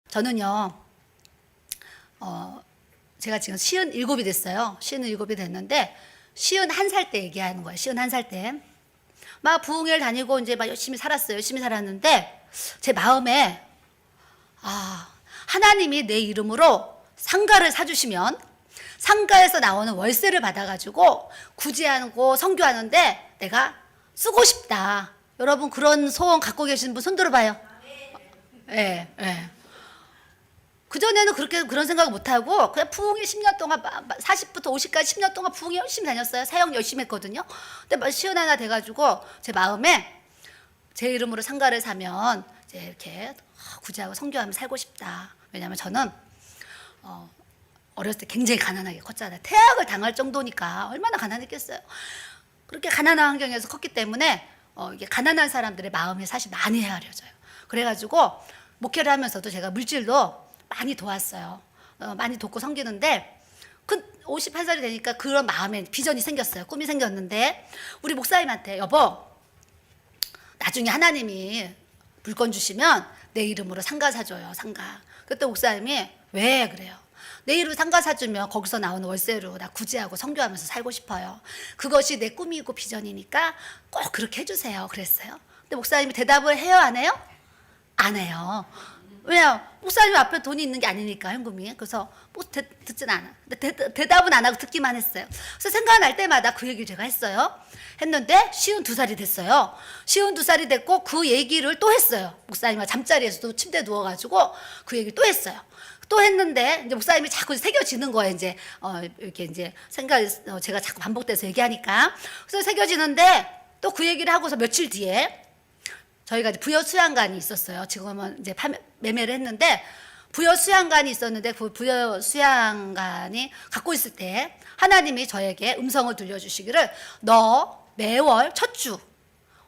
저는요, 제가 지금 57이 됐어요. 57이 됐는데, 51살 때 얘기하는 거예요. 51살 때. 막 부흥회를 다니고 이제 막 열심히 살았어요. 열심히 살았는데, 제 마음에, 하나님이 내 이름으로 상가를 사주시면, 상가에서 나오는 월세를 받아가지고 구제하고 선교하는데 내가 쓰고 싶다. 여러분 그런 소원 갖고 계신 분 손 들어봐요. 예, 예. 그전에는 그런 생각을 못하고 그냥 부흥회 10년 동안 40부터 50까지 10년 동안 부흥회 열심히 다녔어요. 사역 열심히 했거든요. 근데 막 시은 하나 돼가지고 제 마음에 제 이름으로 상가를 사면 이제 이렇게 구제하고 선교하며 살고 싶다. 왜냐하면 저는 어렸을 때 굉장히 가난하게 컸잖아요. 태학을 당할 정도니까 얼마나 가난했겠어요. 그렇게 가난한 환경에서 컸기 때문에 이게 가난한 사람들의 마음이 사실 많이 헤아려져요. 그래가지고 목회를 하면서도 제가 물질로 많이 도왔어요. 많이 돕고 섬기는데 그 58살이 되니까 그런 마음에 비전이 생겼어요. 꿈이 생겼는데 우리 목사님한테 여보 나중에 하나님이 물건 주시면 내 이름으로 상가 사줘요. 상가. 그때 목사님이 왜 그래요? 내 이름으로 상가 사주면 거기서 나오는 월세로 나 구제하고 선교하면서 살고 싶어요. 그것이 내 꿈이고 비전이니까 꼭 그렇게 해주세요. 그랬어요. 근데 목사님이 대답을 해요? 안 해요? 안 해요. 왜냐? 목사님 앞에 돈이 있는 게 아니니까 현금이. 그래서 뭐 듣진 않아. 근데 대답은 안 하고 듣기만 했어요. 그래서 생각날 때마다 그 얘기를 제가 했어요. 했는데 52살이 됐어요. 52살이 됐고 그 얘기를 또 했어요. 목사님과 잠자리에서도 침대에 누워가지고 그 얘기를 또 했어요. 또 했는데 이제 목사님이 자꾸 새겨지는 거예요. 이제 이렇게 이제 제가 자꾸 반복돼서 얘기하니까 그래서 새겨지는데 또 그 얘기를 하고서 며칠 뒤에 저희가 이제 부여 수양관이 있었어요. 지금은 이제 매매를 했는데 부여 수양관이 있었는데 그 부여 수양관이 갖고 있을 때 하나님이 저에게 음성을 들려주시기를 너 매월 첫 주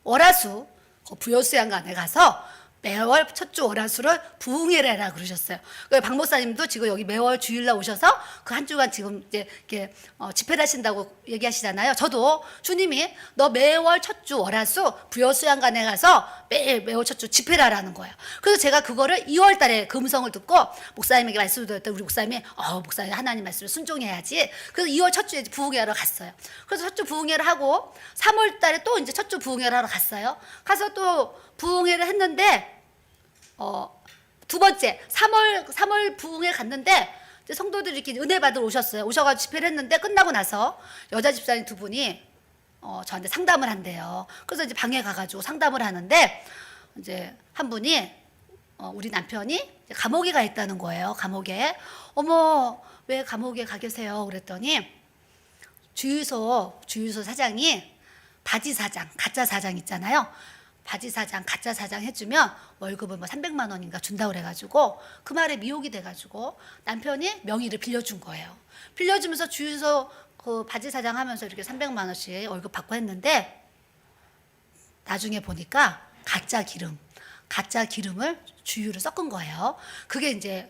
월화수 그 부여 수양관에 가서 매월 첫 주 월화수를 부흥회를 해라 그러셨어요. 박 목사님도 지금 여기 매월 주일날 오셔서 그 한 주간 지금 이제 이렇게 집회를 하신다고 얘기하시잖아요. 저도 주님이 너 매월 첫 주 월화수 부여 수양관에 가서 매월 첫 주 집회를 하라는 거예요. 그래서 제가 그거를 2월 달에 그 음성을 듣고 목사님에게 말씀을 드렸더니 우리 목사님이 목사님 하나님 말씀을 순종해야지. 그래서 2월 첫 주에 부흥회 하러 갔어요. 그래서 첫 주 부흥회를 하고 3월 달에 또 이제 첫 주 부흥회를 하러 갔어요. 가서 또 부흥회를 했는데 두 번째 3월 부흥회 갔는데 이제 성도들이 이렇게 은혜 받으러 오셨어요. 오셔가지고 집회를 했는데 끝나고 나서 여자 집사님 두 분이 저한테 상담을 한대요. 그래서 이제 방에 가가지고 상담을 하는데 이제 한 분이 우리 남편이 이제 감옥에 가 있다는 거예요. 감옥에. 어머 왜 감옥에 가 계세요? 그랬더니 주유소 사장이 바지 사장 가짜 사장 있잖아요. 바지 사장, 가짜 사장 해주면 월급을 뭐 300만 원인가 준다고 그래가지고 그 말에 미혹이 돼가지고 남편이 명의를 빌려준 거예요. 빌려주면서 주유소 그 바지 사장 하면서 이렇게 300만 원씩 월급 받고 했는데 나중에 보니까 가짜 기름을 주유를 섞은 거예요. 그게 이제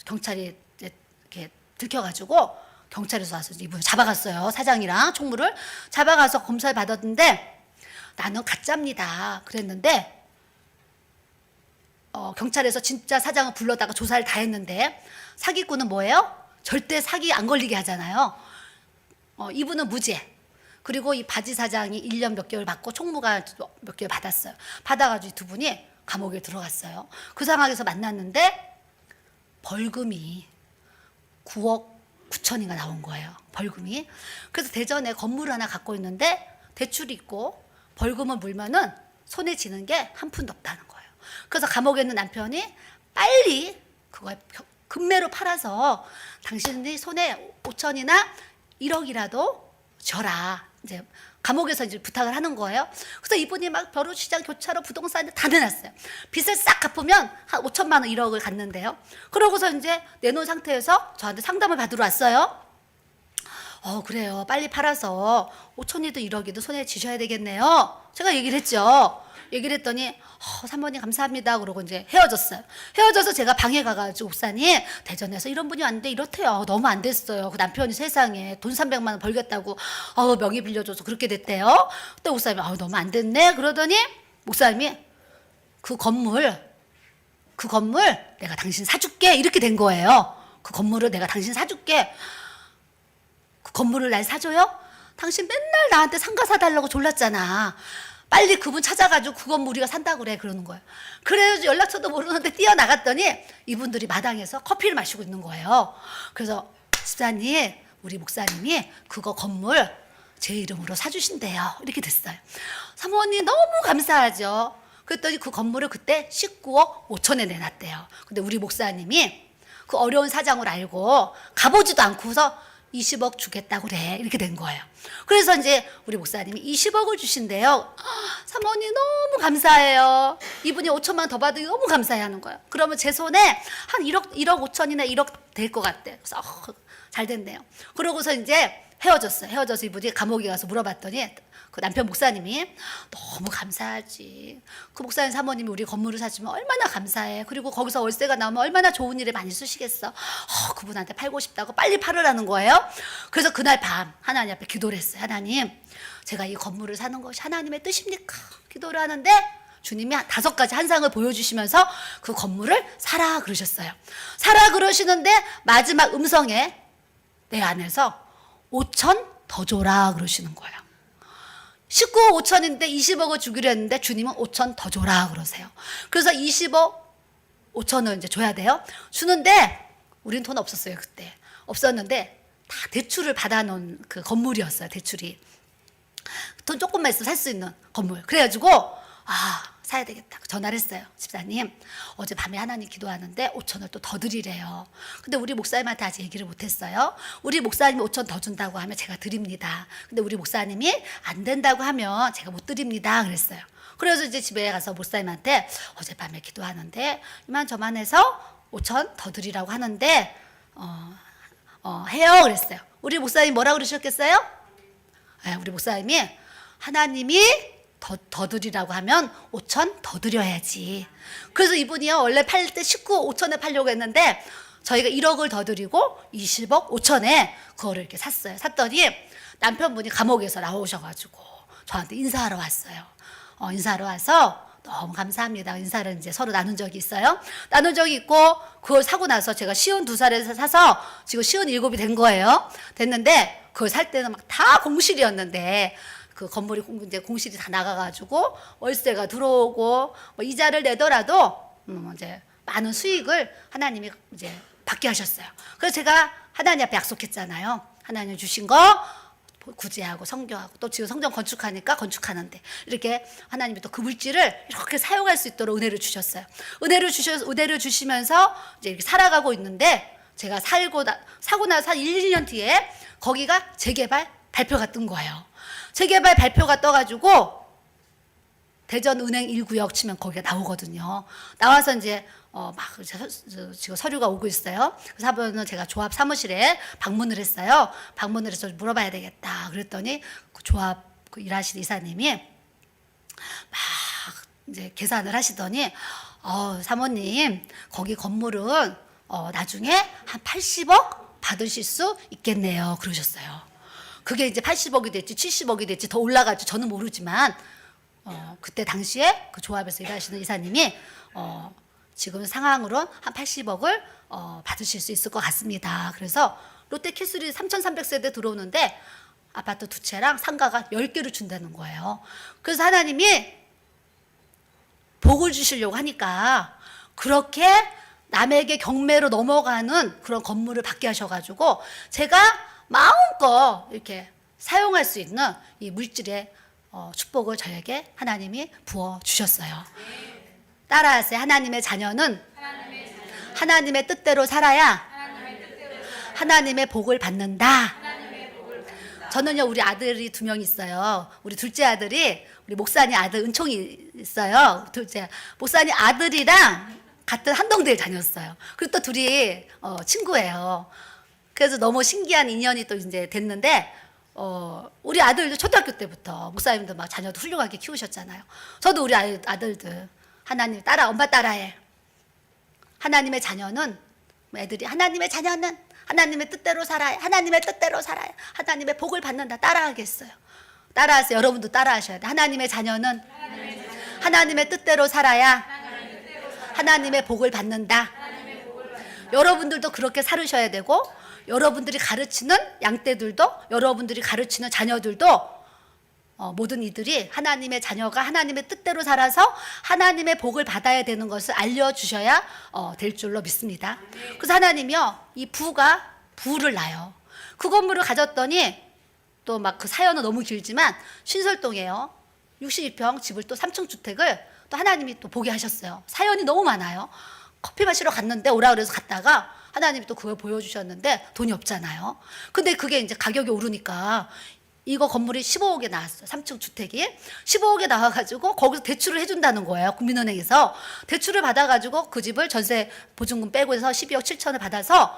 경찰이 이제 이렇게 들켜가지고 경찰에서 와서 이분을 잡아갔어요. 사장이랑 총무를 잡아가서 검사를 받았는데 나는 가짜입니다. 그랬는데 경찰에서 진짜 사장을 불러다가 조사를 다 했는데 사기꾼은 뭐예요? 절대 사기 안 걸리게 하잖아요. 이분은 무죄. 그리고 이 바지 사장이 1년 몇 개월 받고 총무가 몇 개월 받았어요. 받아가지고 두 분이 감옥에 들어갔어요. 그 상황에서 만났는데 벌금이 9억 9천이가 나온 거예요. 벌금이. 그래서 대전에 건물 하나 갖고 있는데 대출이 있고 벌금을 물면은 손에 쥐는 게 한 푼도 없다는 거예요. 그래서 감옥에 있는 남편이 빨리 그걸 금매로 팔아서 당신이 손에 5천이나 1억이라도 줘라. 이제 감옥에서 이제 부탁을 하는 거예요. 그래서 이분이 막 벼룩시장, 교차로, 부동산 다 내놨어요. 빚을 싹 갚으면 한 5천만 원, 1억을 갚는데요. 그러고서 이제 내놓은 상태에서 저한테 상담을 받으러 왔어요. 그래요. 빨리 팔아서 5천이든 1억이든 손에 쥐셔야 되겠네요. 제가 얘기를 했죠. 얘기를 했더니 사모님 감사합니다. 그러고 이제 헤어졌어요. 헤어져서 제가 방에 가가지고 목사님 대전에서 이런 분이 왔는데 이렇대요. 너무 안 됐어요. 그 남편이 세상에 돈 300만 원 벌겠다고 명의 빌려줘서 그렇게 됐대요. 또 목사님이 너무 안 됐네. 그러더니 목사님이 그 건물 그 건물 내가 당신 사줄게. 이렇게 된 거예요. 그 건물을 내가 당신 사줄게. 그 건물을 날 사줘요? 당신 맨날 나한테 상가 사달라고 졸랐잖아. 빨리 그분 찾아가지고 그 건물 우리가 산다고 그래. 그러는 거예요. 그래서 연락처도 모르는데 뛰어나갔더니 이분들이 마당에서 커피를 마시고 있는 거예요. 그래서 집사님, 우리 목사님이 그거 건물 제 이름으로 사주신대요. 이렇게 됐어요. 사모님 너무 감사하죠. 그랬더니 그 건물을 그때 19억 5천에 내놨대요. 근데 우리 목사님이 그 어려운 사정을 알고 가보지도 않고서 20억 주겠다고 그래. 이렇게 된 거예요. 그래서 이제 우리 목사님이 20억을 주신대요. 사모님 너무 감사해요. 이분이 5천만 더 받으니 너무 감사해 하는 거예요. 그러면 제 손에 한 1억 5천이나 1억 될 것 같대. 그래서 잘 됐네요. 그러고서 이제 헤어졌어요. 헤어져서 이분이 감옥에 가서 물어봤더니 그 남편 목사님이 너무 감사하지. 그 목사님 사모님이 우리 건물을 사주면 얼마나 감사해. 그리고 거기서 월세가 나오면 얼마나 좋은 일에 많이 쓰시겠어. 그분한테 팔고 싶다고 빨리 팔으라는 거예요. 그래서 그날 밤 하나님 앞에 기도를 했어요. 하나님, 제가 이 건물을 사는 것이 하나님의 뜻입니까? 기도를 하는데 주님이 5가지 한상을 보여주시면서 그 건물을 사라 그러셨어요. 사라 그러시는데 마지막 음성에 내 안에서 5천 더 줘라 그러시는 거예요. 19억 5천인데 20억을 주기로 했는데 주님은 5천 더 줘라 그러세요. 그래서 20억 5천을 이제 줘야 돼요. 주는데 우린 돈 없었어요. 그때 없었는데 다 대출을 받아놓은 그 건물이었어요. 대출이 돈 조금만 있으면 살 수 있는 건물. 그래가지고 사야 되겠다. 전화를 했어요. 집사님, 어젯밤에 하나님 기도하는데 5천을 또 더 드리래요. 근데 우리 목사님한테 아직 얘기를 못했어요. 우리 목사님이 5천 더 준다고 하면 제가 드립니다. 근데 우리 목사님이 안 된다고 하면 제가 못 드립니다. 그랬어요. 그래서 이제 집에 가서 목사님한테 어젯밤에 기도하는데 이만저만 해서 5천 더 드리라고 하는데 해요. 그랬어요. 우리 목사님이 뭐라고 그러셨겠어요? 우리 목사님이 하나님이 더 드리라고 하면 5천 더 드려야지. 그래서 이분이요 원래 팔 때 19억 5천에 팔려고 했는데 저희가 1억을 더 드리고 20억 5천에 그거를 이렇게 샀어요. 샀더니 남편분이 감옥에서 나오셔가지고 저한테 인사하러 왔어요. 인사하러 와서 너무 감사합니다. 인사를 이제 서로 나눈 적이 있어요. 나눈 적이 있고 그걸 사고 나서 제가 52살에 사서 지금 57이 된 거예요. 됐는데 그걸 살 때는 막 다 공실이었는데 그 건물이 이제 공실이 다 나가가지고 월세가 들어오고 뭐 이자를 내더라도 이제 많은 수익을 하나님이 이제 받게 하셨어요. 그래서 제가 하나님 앞에 약속했잖아요. 하나님 주신 거 구제하고 성교하고 또 지금 성전 건축하니까 건축하는데 이렇게 하나님이 또 그 물질을 이렇게 사용할 수 있도록 은혜를 주셨어요. 은혜를 주시면서 이제 이렇게 살아가고 있는데 제가 사고 나서 한 1, 2년 뒤에 거기가 재개발 발표가 뜬 거예요. 재개발 발표가 떠가지고 대전은행 1구역 치면 거기가 나오거든요. 나와서 이제 막 지금 서류가 오고 있어요. 그래서 한번은 제가 조합 사무실에 방문을 했어요. 방문을 해서 물어봐야 되겠다. 그랬더니 그 조합 일하시는 이사님이 막 이제 계산을 하시더니 사모님 거기 건물은 나중에 한 80억 받으실 수 있겠네요. 그러셨어요. 그게 이제 80억이 됐지 70억이 됐지 더 올라갈지 저는 모르지만 그때 당시에 그 조합에서 일하시는 이사님이 지금 상황으로 한 80억을 받으실 수 있을 것 같습니다. 그래서 롯데캐슬이 3,300세대 들어오는데 아파트 2채랑 상가가 10개를 준다는 거예요. 그래서 하나님이 복을 주시려고 하니까 그렇게 남에게 경매로 넘어가는 그런 건물을 받게 하셔가지고 제가 마음껏 이렇게 사용할 수 있는 이 물질의 축복을 저에게 하나님이 부어 주셨어요. 따라하세요. 하나님의 자녀는 하나님의 뜻대로 살아야 하나님의 복을 받는다. 저는요 우리 아들이 2명 있어요. 우리 둘째 아들이 우리 목사님 아들 은총이 있어요. 둘째 목사님 아들이랑 같은 한동대에 다녔어요. 그리고 또 둘이 친구예요. 그래서 너무 신기한 인연이 또 이제 됐는데 우리 아들도 초등학교 때부터 목사님도 막 자녀도 훌륭하게 키우셨잖아요. 저도 우리 아들들 하나님 엄마 따라해. 하나님의 자녀는 애들이 하나님의 자녀는 하나님의 뜻대로 살아야 하나님의 뜻대로 살아야 하나님의 복을 받는다. 따라하겠어요. 따라하세요. 여러분도 따라하셔야 돼. 하나님의 자녀는 하나님의 뜻대로 살아야 하나님의 복을 받는다. 여러분들도 그렇게 살으셔야 되고, 여러분들이 가르치는 양떼들도, 여러분들이 가르치는 자녀들도 모든 이들이 하나님의 자녀가 하나님의 뜻대로 살아서 하나님의 복을 받아야 되는 것을 알려주셔야 될 줄로 믿습니다. 그래서 하나님이요, 이 부를 낳아요. 그 건물을 가졌더니 또 막 그 사연은 너무 길지만 신설동에요, 62평 집을 또 3층 주택을 또 하나님이 또 보게 하셨어요. 사연이 너무 많아요. 커피 마시러 갔는데 오라 그래서 갔다가 하나님이 또 그걸 보여주셨는데 돈이 없잖아요. 근데 그게 이제 가격이 오르니까 이거 건물이 15억에 나왔어요. 3층 주택이 15억에 나와가지고 거기서 대출을 해준다는 거예요. 국민은행에서 대출을 받아가지고 그 집을 전세 보증금 빼고 해서 12억 7천을 받아서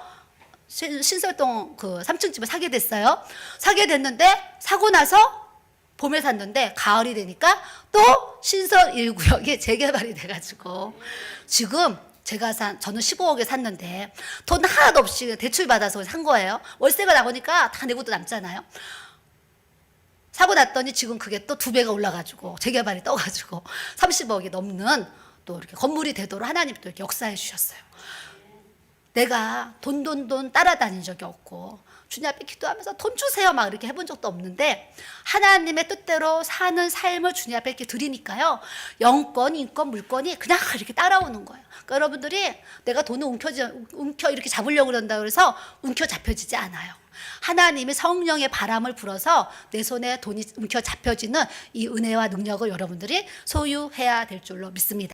신설동 그 3층 집을 사게 됐어요. 사게 됐는데 사고 나서 봄에 샀는데 가을이 되니까 또 신설 1구역이 재개발이 돼가지고 지금 저는 15억에 샀는데 돈 하나도 없이 대출 받아서 산 거예요. 월세가 나오니까 다 내고도 남잖아요. 사고 났더니 지금 그게 또 2배가 올라가지고 재개발이 떠가지고 30억이 넘는 또 이렇게 건물이 되도록 하나님 또 이렇게 역사해 주셨어요. 내가 돈 따라다닌 적이 없고 주님 앞에 기도하면서 돈 주세요 막 이렇게 해본 적도 없는데 하나님의 뜻대로 사는 삶을 주님 앞에 이렇게 드리니까요, 영권, 인권, 물권이 그냥 이렇게 따라오는 거예요. 그러니까 여러분들이 내가 돈을 움켜 이렇게 잡으려고 그런다 그래서 움켜 잡혀지지 않아요. 하나님이 성령의 바람을 불어서 내 손에 돈이 움켜 잡혀지는 이 은혜와 능력을 여러분들이 소유해야 될 줄로 믿습니다.